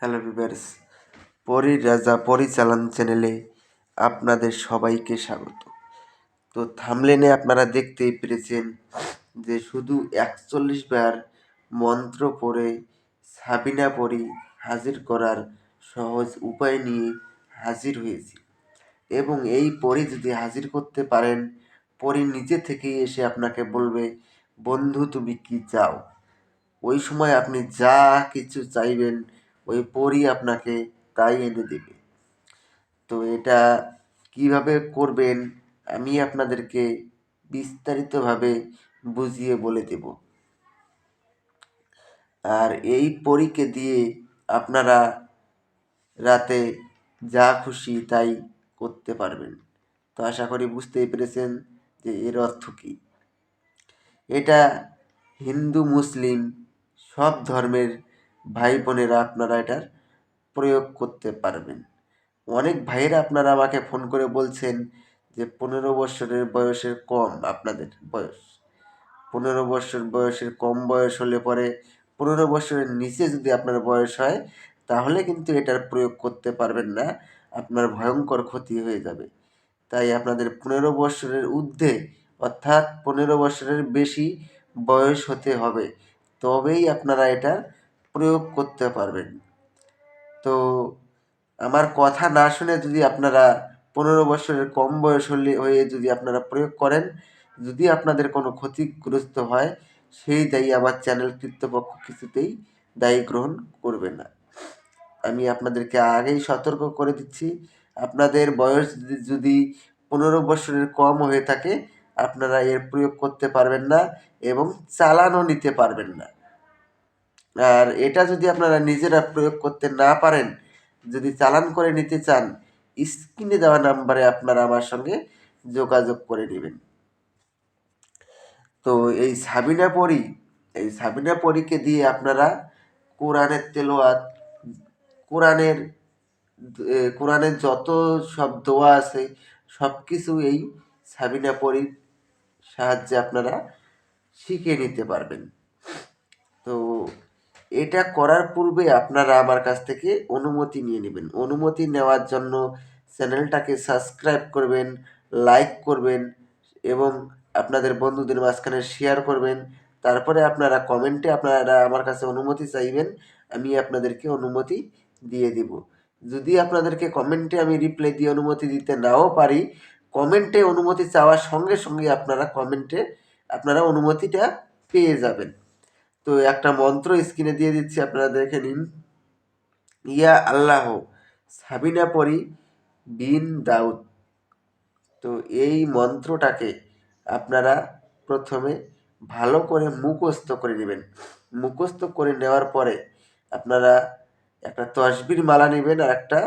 Hello viewers, পরীর রাজা পরিচালন চ্যানেলে আপনাদের সবাইকে স্বাগত। তো থাম্বনেলে আপনারা দেখতেই পেরেছেন যে শুধু ৪১ বার মন্ত্র পড়ে সাবিনা পরী হাজির করার সহজ উপায় নিয়ে হাজির হয়েছি এবং এই পরী যদি হাজির করতে পারেন, পরী নিজে থেকেই এসে আপনাকে বলবে, বন্ধু তুমি কি চাও? ওই সময় আপনি যা কিছু চাইবেন ওই পরী আপনাকে তাই এনে দেবে। তো এটা কিভাবে করবেন আমি আপনাদেরকে বিস্তারিতভাবে বুঝিয়ে বলে দেব। আর এই পরীকে দিয়ে আপনারা রাতে যা খুশি তাই করতে পারবেন। তো আশা করি বুঝতেই পেরেছেন যে এর অর্থ কী। এটা হিন্দু মুসলিম সব ধর্মের ভাই বোনেরা আপনারা এটার প্রয়োগ করতে পারবেন। অনেক ভাইয়েরা আপনারা আমাকে ফোন করে বলছেন যে ১৫ বছরের বয়সের কম আপনাদের বয়স। ১৫ বছর বয়সের কম বয়স হলে পরে ১৫ বছরের নিচে যদি আপনার বয়স হয় তাহলে কিন্তু এটার প্রয়োগ করতে পারবেন না, আপনার ভয়ঙ্কর ক্ষতি হয়ে যাবে। তাই আপনাদের ১৫ বছরের ঊর্ধ্বে অর্থাৎ ১৫ বছরের বেশি বয়স হতে হবে, তবেই আপনারা এটার প্রয়োগ করতে পারবেন। তো আমার কথা না শুনে যদি আপনারা ১৫ বছরের কম বয়স হয়ে যদি আপনারা প্রয়োগ করেন, যদি আপনাদের কোনো ক্ষতিগ্রস্ত হয়, সেই দায়ী আমার চ্যানেল কর্তৃপক্ষ কিছুতেই দায়ী গ্রহণ করবে না। আমি আপনাদেরকে আগেই সতর্ক করে দিচ্ছি, আপনাদের বয়স যদি ১৫ বছরের কম হয়ে থাকে আপনারা এর প্রয়োগ করতে পারবেন না এবং চালানও নিতে পারবেন না। আর এটা যদি আপনারা নিজেরা প্রয়োগ করতে না পারেন, যদি চালান করে নিতে চান, স্ক্রিনে দেওয়া নাম্বারে আপনারা আমার সঙ্গে যোগাযোগ করে নেবেন। তো এই সাবিনা পরীকে দিয়ে আপনারা কোরআনের তেলাওয়াত, কোরআনের কোরআনের যত সব দোয়া আছে সব কিছু এই সাবিনা পরীর সাহায্যে আপনারা শিখে নিতে পারবেন। তো এটা করার পূর্বে আপনারা আমার কাছ থেকে অনুমতি নিয়ে নেবেন। অনুমতি নেওয়ার জন্য চ্যানেলটাকে সাবস্ক্রাইব করবেন, লাইক করবেন এবং আপনাদের বন্ধুদের মাঝখানে শেয়ার করবেন। তারপরে আপনারা কমেন্টে আপনারা আমার কাছে অনুমতি চাইবেন, আমি আপনাদেরকে অনুমতি দিয়ে দিব। যদি আপনাদেরকে কমেন্টে আমি রিপ্লাই দিয়ে অনুমতি দিতে নাও পারি, কমেন্টে অনুমতি চাওয়ার সঙ্গে সঙ্গে আপনারা অনুমতিটা পেয়ে যাবেন। তো একটা মন্ত্র স্ক্রিনে দিয়ে দিচ্ছি, আপনারা দেখে নিন। ইয়া আল্লাহ সাবিনা পরী বিন দাউদ। তো এই মন্ত্রটাকে আপনারা প্রথমে ভালো করে মুখস্থ করে নেবেন। মুখস্থ করে নেওয়ার পরে আপনারা একটা তসবির মালা নেবেন আর একটা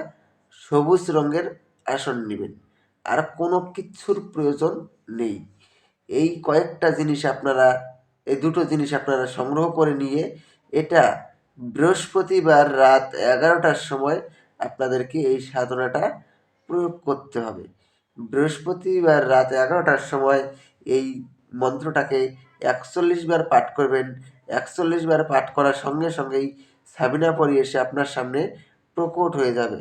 সবুজ রঙের আসন নেবেন। আর কোনো কিচ্ছুর প্রয়োজন নেই। এই কয়েকটা জিনিস আপনারা, এই দুটো জিনিস আপনারা সংগ্রহ করে নিয়ে এটা বৃহস্পতিবার রাত ১১টার সময় আপনাদেরকে এই সাধনাটা প্রয়োগ করতে হবে। বৃহস্পতিবার রাত ১১টার সময় এই মন্ত্রটাকে ৪১ বার পাঠ করবেন। ৪১ বার পাঠ করার সঙ্গে সঙ্গেই সাবিনা পরী এসে আপনার সামনে প্রকট হয়ে যাবে।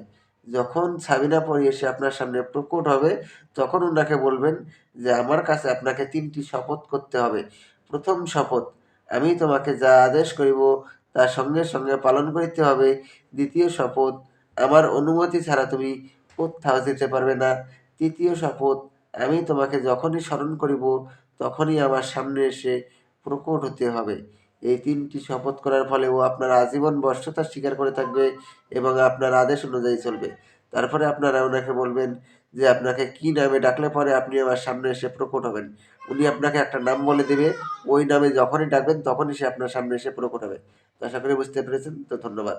যখন সাবিনা পরী এসে আপনার সামনে প্রকট হবে তখন ওনাকে বলবেন যে আমার কাছে আপনাকে ৩টি শপথ করতে হবে। প্রথম শপথ, আমি তোমাকে যা আদেশ করিব তা সঙ্গে সঙ্গে পালন করিতে হবে। দ্বিতীয় শপথ, আমার অনুমতি ছাড়া তুমি কোত্থাও যেতে পারবে না। তৃতীয় শপথ, আমি তোমাকে যখনই স্মরণ করিব তখনই আমার সামনে এসে প্রকট হতে হবে। এই ৩টি শপথ করার ফলে ও আপনার আজীবন বশ্যতা স্বীকার করে থাকবে এবং আপনার আদেশ অনুযায়ী চলবে। তারপরে আপনারা ওনাকে বলবেন যে আপনাকে কী নামে ডাকলে পরে আপনি আমার সামনে এসে প্রকট হবেন। উনি আপনাকে একটা নাম বলে দেবে, ওই নামে যখনই ডাকবেন তখনই সে আপনার সামনে এসে প্রকট হবে। তো আশা করি বুঝতে পেরেছেন। তো ধন্যবাদ।